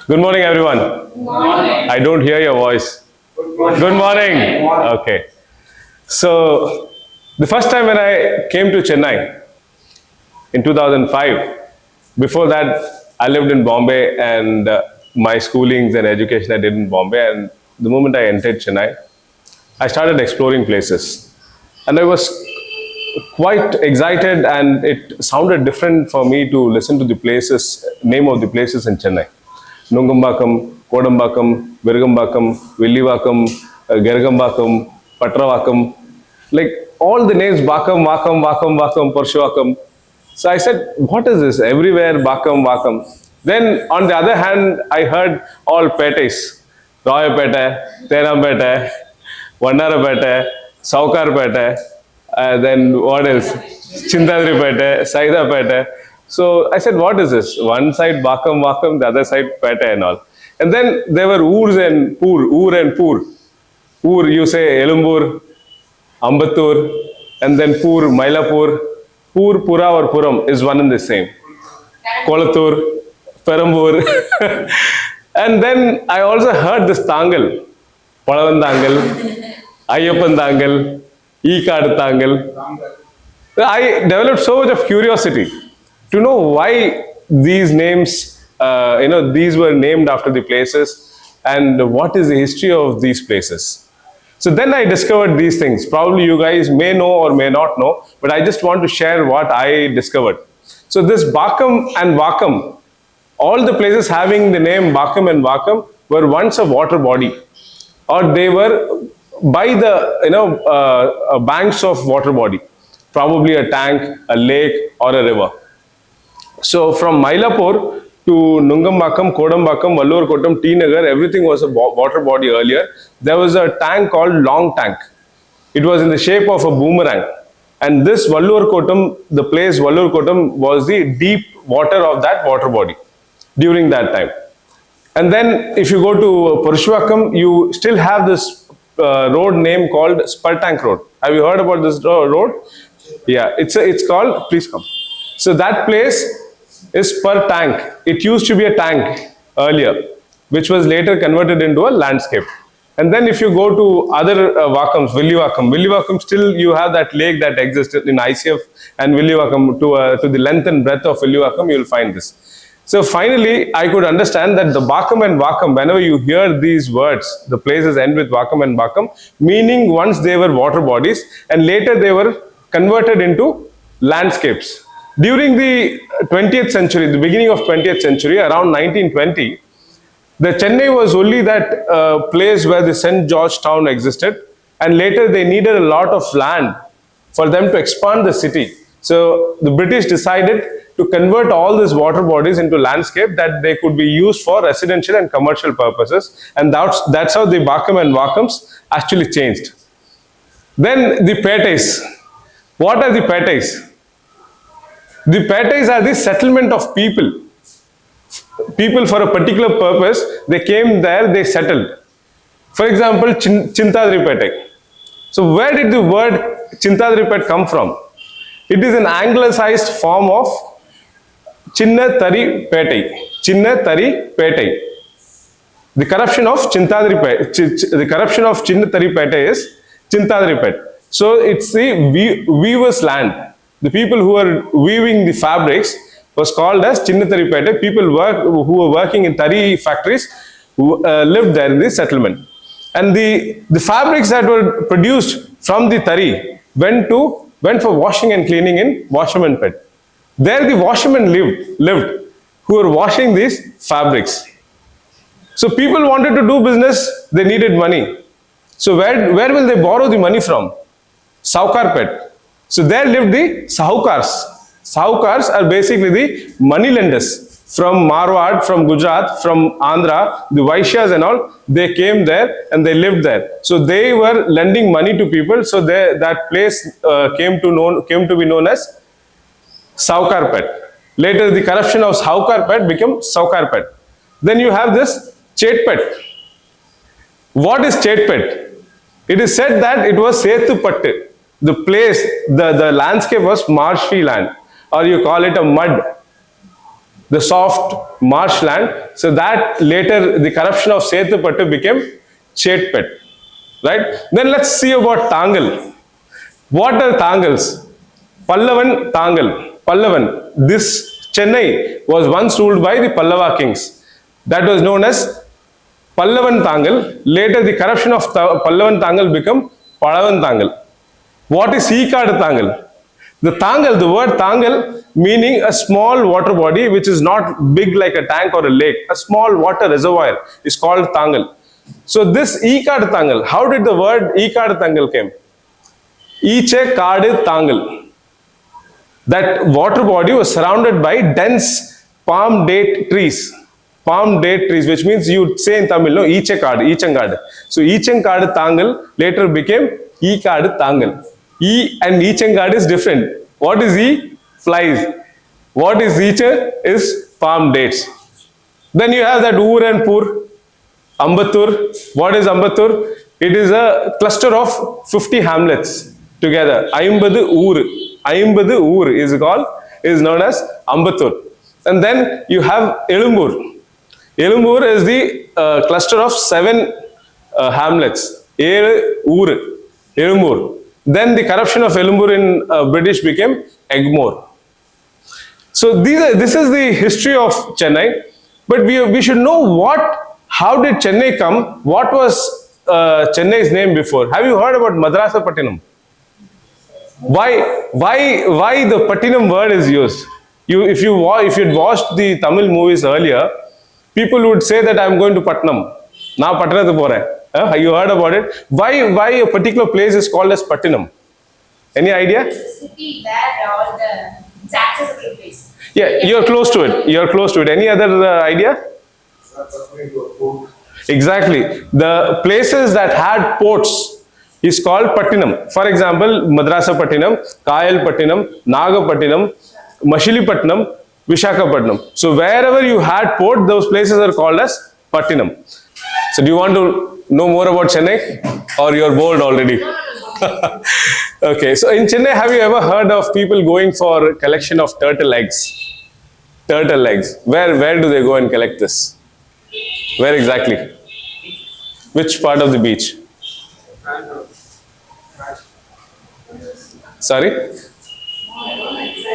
Good morning, everyone. Good morning. I don't hear your voice. Good morning. Okay. So, the first time when I came to Chennai in 2005, before that, I lived in Bombay and my schoolings and education I did in Bombay. And the moment I entered Chennai, I started exploring places. And I was quite excited, and it sounded different for me to listen to the places, name of the places in Chennai. Nungambakam, Kodambakam, Virugambakam, Villivakam, Geragambakam, Patravakam, like all the names Bakam, Vakam, Vakam, Vakam, Parshuvakam. So I said, what is this? Everywhere Bakam, Vakam. Then on the other hand, I heard all petes. Royapete, Terampete, Vandarapete, Saukarpete, then what else? Chintadripete, Saidapete. So I said, what is this? One side Bakam, Vakam, the other side Pete and all. And then there were Urs and Pur, Ur and Pur. Ur, you say Elumbur, Ambattur, and then Pur, Mailapur. Pur, Pura or Puram is one and the same. Kolathur, Perambur. And then I also heard this Tangal. Palavandangal, Ayappandangal, Tangal. I developed so much of curiosity to know why these names, these were named after the places and what is the history of these places. So then I discovered these things. Probably you guys may know or may not know, but I just want to share what I discovered. So this Bakam and Vakam, all the places having the name Bakam and Vakam were once a water body, or they were by the banks of water body, probably a tank, a lake, or a river. So from Mylapore to Nungambakam, Kodambakam, Vallur Kottam, T Nagar, everything was a water body earlier. There was a tank called Long Tank. It was in the shape of a boomerang. And this Vallur Kottam, the place Vallur Kottam was the deep water of that water body during that time. And then if you go to Parshuvakam, you still have this road name called Spur Tank Road. Have you heard about this road? Yeah, it's called, please come. So that place is Spur Tank. It used to be a tank earlier, which was later converted into a landscape. And then if you go to other Vakams, Villivakam, still you have that lake that existed in ICF and Villivakam. To the length and breadth of Villivakam, you will find this. So finally, I could understand that the Bakam and Vakam, whenever you hear these words, the places end with Vakam and Bakam, meaning once they were water bodies and later they were converted into landscapes. During the 20th century, the beginning of 20th century, around 1920, the Chennai was only that place where the St. George town existed, and later they needed a lot of land for them to expand the city. So the British decided to convert all these water bodies into landscape that they could be used for residential and commercial purposes, and that's how the Bakam and Vakams actually changed. Then the Petes. What are the Petes? The Petes are the settlement of people. People for a particular purpose, they came there, they settled. For example, Chintadripete. So where did the word Chintadripete come from? It is an anglicized form of Chinna Tari Pete. Chinna Tari Pete. The corruption of Chintadripete, the corruption of Chinna Tari Pete is Chintadripete. So it's the weaver's land. The people who are weaving the fabrics was called as Chinnataripete. People who were working in tari factories lived there in the settlement. And the fabrics that were produced from the tari went for washing and cleaning in washerman pit. There the washermen lived who were washing these fabrics. So people wanted to do business, they needed money. So where will they borrow the money from? Saukar pit. So there lived the Sahukars. Sahukars are basically the money lenders from Marwad, from Gujarat, from Andhra, the Vaishyas and all. They came there and they lived there. So they were lending money to people. So that place came to be known as Saukarpet. Later, the corruption of Saukarpet became Saukarpet. Then you have this Chetpet. What is Chetpet? It is said that it was Sethupatte. The place, the landscape was marshy land, or you call it a mud. the soft marshland. So that later the corruption of Setupattu became Chetpet. Right? Then let's see about Tangal. What are Tangals? Pallavan Tangal. Pallavan. This Chennai was once ruled by the Pallava kings. That was known as Pallavan Tangal. Later the corruption of Pallavan Tangal became Palavan Tangal. What is Sikad Tangal? The Tangal, the word Tangal meaning a small water body which is not big like a tank or a lake. A small water reservoir is called Tangal. So this Ikad Tangal, how did the word Ikad Tangal came? Iche Kadu Tangal. That water body was surrounded by dense palm date trees. Palm date trees, which means you would say in Tamil, no, Iche Kadu, Ichengadu. So Ichengadu Tangal later became Ikad Tangal. E and Ichengadu is different. What is E? Flies. What is Iche? Is palm dates. Then you have that Ur and Pur. Ambattur. What is Ambattur? It is a cluster of 50 hamlets together. Aimbadu Ur. Aimbadu Ur is known as Ambattur. And then you have Elumbur. Elumbur is the cluster of 7 hamlets. Ur. Elumbur. Then the corruption of Elumbur in British became Egmore. So this is the history of Chennai. But we should know how did Chennai come? What was Chennai's name before? Have you heard about Madrasa Pattinam? Why the Pattinam word is used? If you had watched the Tamil movies earlier, people would say that I am going to Patnam. Now Patnam pore. You heard about it? Why a particular place is called as Pattinam? Any idea? It's a city where all the accessible place. Yeah, you're close to it. You're close to it. Any other idea? Exactly. The places that had ports is called Pattinam. For example, Madrasa Pattinam, Kayal Pattinam, Naga Pattinam, Machilipatnam, Vishakhapatnam. So wherever you had port, those places are called as Pattinam. So do you want to know more about Chennai, or you're bored already? Okay, so in Chennai, have you ever heard of people going for collection of turtle eggs? Turtle eggs. Where do they go and collect this? Where exactly? Which part of the beach? Sorry?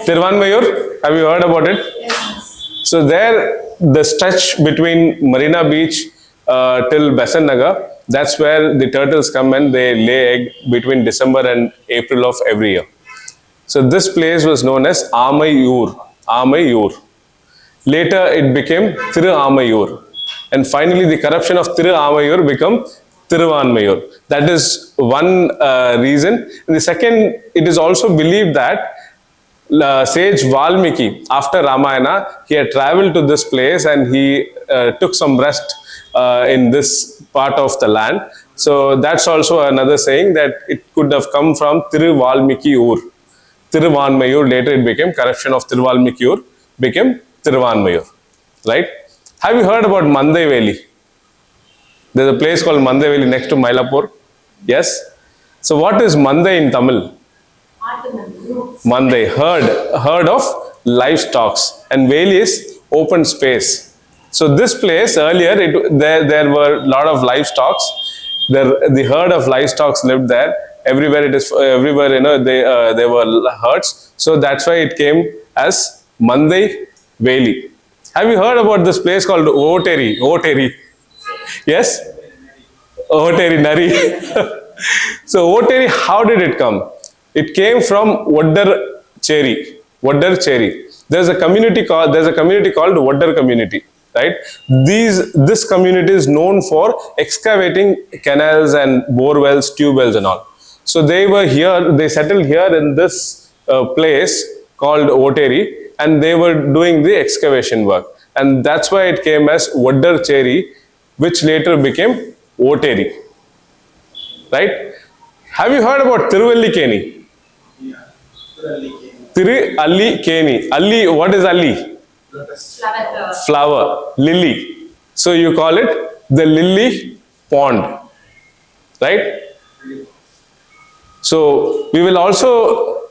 Tiruvanmayur? Have you heard about it? So there, the stretch between Marina Beach till Besant Nagar, that's where the turtles come and they lay egg between December and April of every year. So this place was known as Amayur. Amayur. Later it became Thiru Amayur. And finally the corruption of Thiru Amayur became Thiruvanmayur. That is one reason. And the second, it is also believed that sage Valmiki, after Ramayana, he had traveled to this place and he took some rest in this part of the land. So that's also another saying that it could have come from Thiruvalmiki Ur. Thiruvanmayur, later it became corruption of Thiruvalmiki Ur, became Thiruvanmayur. Right? Have you heard about Mandai Valley? There's a place called Mandai Valley next to Mylapore. Yes? So what is Mandai in Tamil? Mandai, herd of livestock, and valley is open space. So this place earlier, there were a lot of livestock. The herd of livestock lived there. Everywhere there were herds. So that's why it came as Mandai Valley. Have you heard about this place called Oteri? Oteri. Yes? Oteri Nari. So Oteri, how did it come? It came from Waddar Cheri. Waddar Cheri. There's a community called Waddar community. Right? This community is known for excavating canals and bore wells, tube wells and all. So they settled here in this place called Oteri, and they were doing the excavation work. And that's why it came as Waddar Cheri, which later became Oteri. Right? Have you heard about Tiruvallikeni? Yeah. Tiruvallikeni. Alli, what is Alli? Flower, lily. So you call it the lily pond, right? So we will also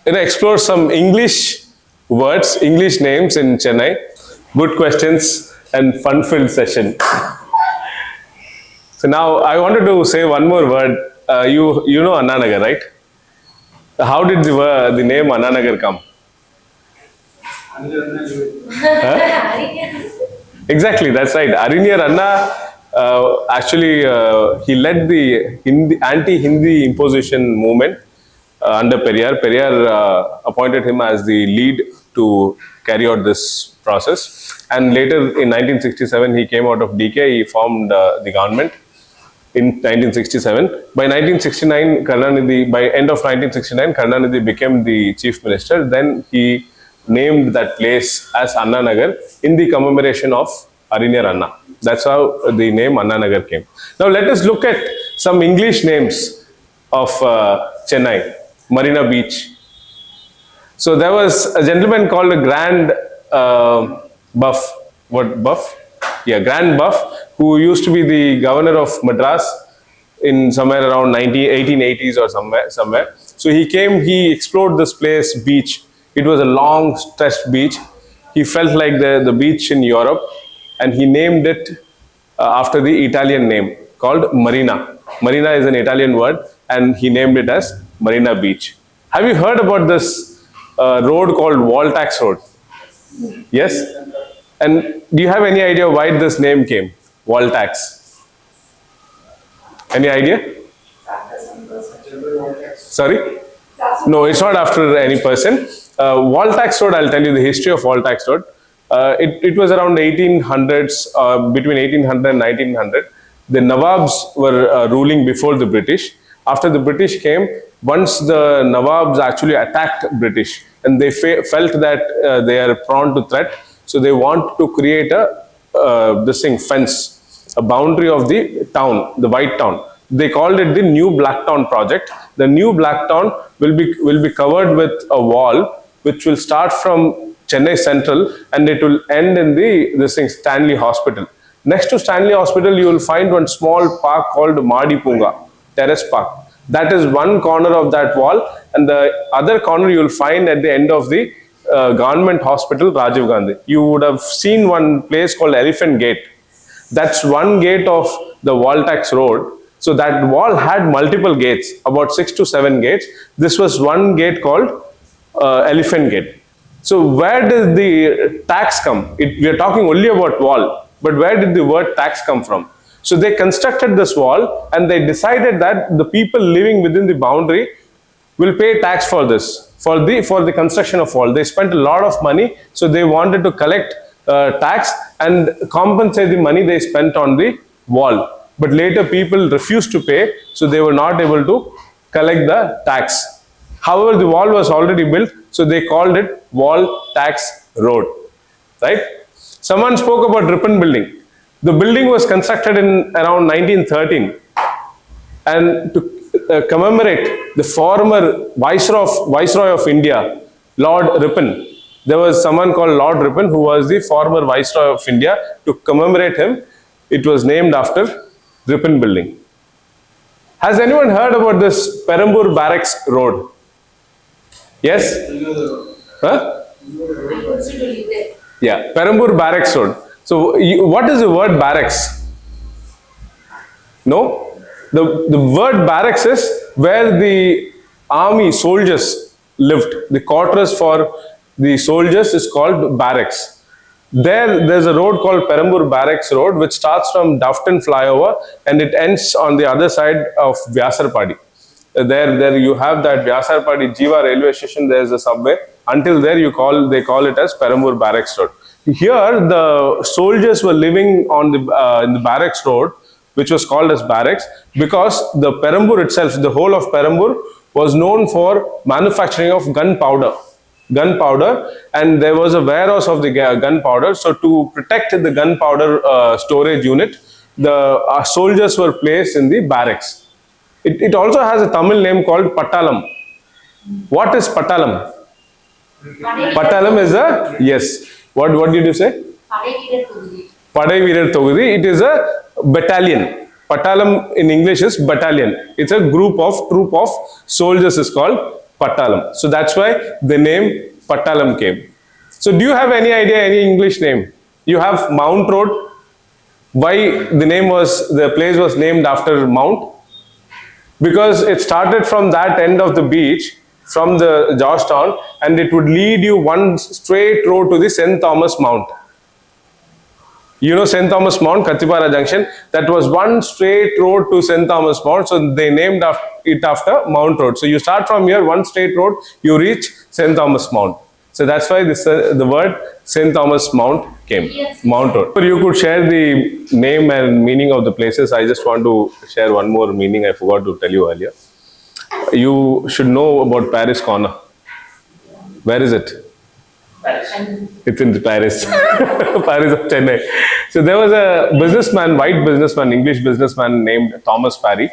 explore some English words, English names in Chennai. good questions and fun-filled session. So now I wanted to say one more word. You know Annanagar, right? How did the name Annanagar come? Exactly, that's right. Arinyar Anna, actually, he led the anti-Hindi imposition movement under Periyar. Periyar appointed him as the lead to carry out this process. And later in 1967, he came out of DK, he formed the government in 1967. By 1969, Karunanidhi, by end of 1969, Karunanidhi became the chief minister. Then he named that place as Anna Nagar in the commemoration of Arinyar Anna. That's how the name Anna Nagar came. Now let us look at some English names of Chennai. Marina Beach. So there was a gentleman called a Grand Buff. What Buff? Yeah, Grand Buff, who used to be the governor of Madras in somewhere around 1880s or somewhere. So he came, he explored this place, beach. It was a long stretched beach. He felt like the beach in Europe, and he named it after the Italian name called Marina. Marina is an Italian word, and he named it as Marina Beach. Have you heard about this road called Wall Tax Road? Yes? And do you have any idea why this name came? Wall Tax. Any idea? Sorry? No, it's not after any person. Wall Tax Road, I'll tell you the history of Wall Tax Road. It was around 1800s, between 1800 and 1900. The Nawabs were ruling before the British. After the British came, once the Nawabs actually attacked British, and they felt that they are prone to threat, so they want to create a fence, a boundary of the town, the White Town. They called it the New Black Town project. The New Black Town will be covered with a wall, which will start from Chennai Central, and it will end in the Stanley Hospital. Next to Stanley Hospital, you will find one small park called Madi Punga, Terrace Park. That is one corner of that wall, and the other corner you will find at the end of the government hospital, Rajiv Gandhi. You would have seen one place called Elephant Gate. That's one gate of the Wall Tax Road. So that wall had multiple gates, about 6 to 7 gates. This was one gate called Elephant Gate. So where does the tax come? We are talking only about wall, but where did the word tax come from? So they constructed this wall, and they decided that the people living within the boundary will pay tax for this, for the construction of wall. They spent a lot of money, so they wanted to collect tax and compensate the money they spent on the wall. But later people refused to pay, so they were not able to collect the tax. However, the wall was already built, so they called it Wall Tax Road. Right? Someone spoke about Ripon Building. The building was constructed in around 1913, and to commemorate the former Viceroy of India, Lord Ripon. There was someone called Lord Ripon who was the former Viceroy of India. To commemorate him, it was named after Ripon Building. Has anyone heard about this Perambur Barracks Road? Yes? Huh? Yeah, Perambur Barracks Road. So, what is the word barracks? No? The word barracks is where the army soldiers lived. The quarters for the soldiers is called barracks. There's a road called Perambur Barracks Road, which starts from Dufton Flyover and it ends on the other side of Vyasarpadi. There you have that Vyasarpadi Jiva railway station. There's a subway. Until there, they call it as Perambur Barracks Road. Here, the soldiers were living on in the Barracks Road, which was called as barracks, because the Perambur itself, the whole of Perambur, was known for manufacturing of gunpowder, and there was a warehouse of the gunpowder. So to protect the gunpowder storage unit, the soldiers were placed in the barracks. It also has a Tamil name called Pattalam. What is Pattalam? Pattalam is a, yes. What did you say? Padai Veerar Togudi. It is a battalion. Pattalam in English is battalion. It's a troop of soldiers is called Pattalam. So that's why the name Pattalam came. So do you have any idea any English name? You have Mount Road. Why the place was named after Mount? Because it started from that end of the beach, from the Georgetown, and it would lead you one straight road to the St. Thomas Mount. You know St. Thomas Mount, Katipara Junction. That was one straight road to St. Thomas Mount. So they named it after Mount Road. So you start from here, one straight road, you reach St. Thomas Mount. So that's why the word St. Thomas Mount came. Yes. Mount Road. So you could share the name and meaning of the places. I just want to share one more meaning I forgot to tell you earlier. You should know about Paris Corner. Where is it? It's in Paris, Paris of Chennai. So there was a businessman, white businessman, English businessman named Thomas Parry.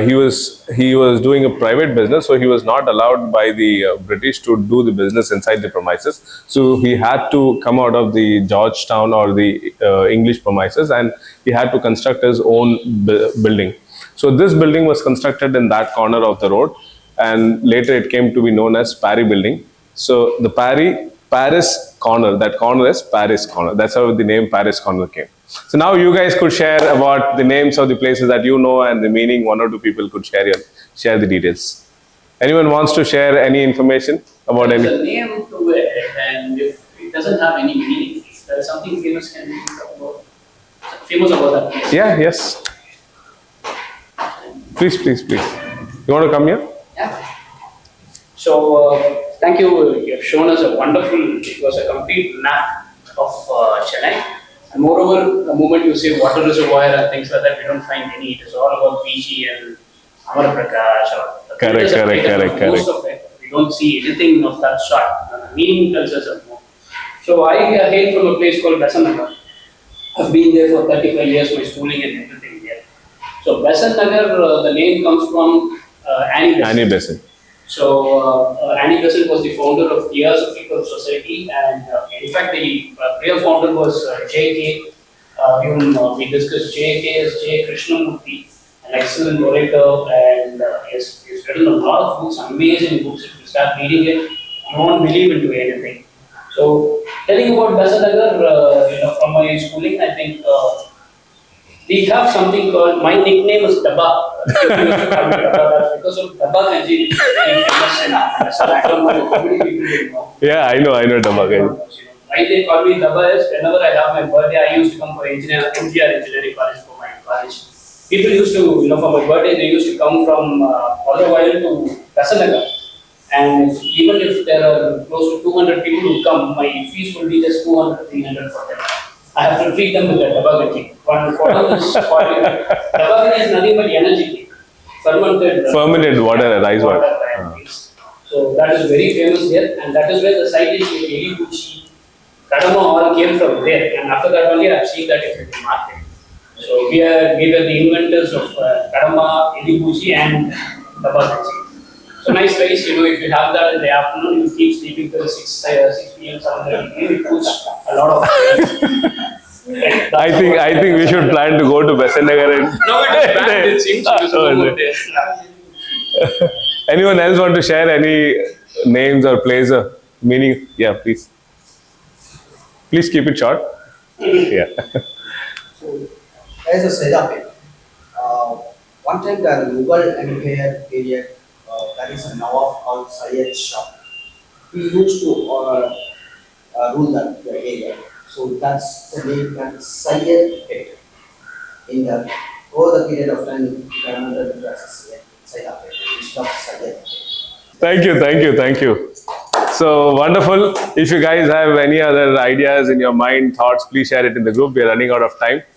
He was doing a private business, so he was not allowed by the British to do the business inside the premises. So he had to come out of the Georgetown or the English premises, and he had to construct his own building. So this building was constructed in that corner of the road, and later it came to be known as Parry Building. So the Paris Corner, that corner is Paris Corner. That's how the name Paris Corner came. So now you guys could share about the names of the places that you know and the meaning. One or two people could share the details. Anyone wants to share any information about There's any? a name to it, and if it doesn't have any meaning, if there is something famous famous about that place. Yeah, yes. Please, please, please. You want to come here? Yeah. So thank you. You have shown us a wonderful. It was a complete map of Chennai. And moreover, the moment you say water reservoir and things like that, we don't find any. It is all about Fiji and Amar Prakash or the Correct, pictures are correct, taken correct, of most of it. We don't see anything of that sort. Meaning tells us a more. So I hail from a place called Besant. I've been there for 35 years, my schooling and everything there. So Besant Nagar, the name comes from Annie Besant. Annie Besant. So Annie Besant was the founder of Theosophical Society, and in fact the real founder was J.K. Whom we discussed. J.K. is J. Krishnamurti, an excellent orator, and he's written a lot of books, amazing books. If you start reading it, you won't believe into anything. So telling about Besant Nagar, from my schooling, I think we have something called, my nickname is Dabba. That's because of Dabba Kanji. I don't know how many people know. Yeah, I know Dabba Kanji. Why they call me Dabba is whenever I have my birthday, I used to come for MGR Engineering College for my college. People used to, for my birthday, they used to come from all the while to Besant Nagar. And even if there are close to 200 people who come, my fees will be just 200, 300 for them. I have to treat them with the dabagati. One bottle is dabagati is nothing but energy, Fermented water, rice water. So that is very famous here, and that is where the site is Eliguchi. Kadama all came from there, and after that only I have seen that it's in the market. So we were the inventors of Kadama, Eliguchi, and dabagati. So nice place, if you have that in the afternoon, you keep sleeping till 6 p.m. 7:30 p.m. It puts a lot of. I think we should plan to go to Besant Nagar and. No, it is banned. It seems to be so good there. Anyone else want to share any names or place or meaning? Yeah, please. Please keep it short. Yeah. So, as a Saidapet, one time the Mughal Empire period, there is a Nawab called Syed Shah. He used to rule that the area. So that's the name that Syed Pet. In the over the period of time, Government as Saidapet instead of Syed. Thank you. So wonderful. If you guys have any other ideas in your mind, thoughts, please share it in the group. We are running out of time.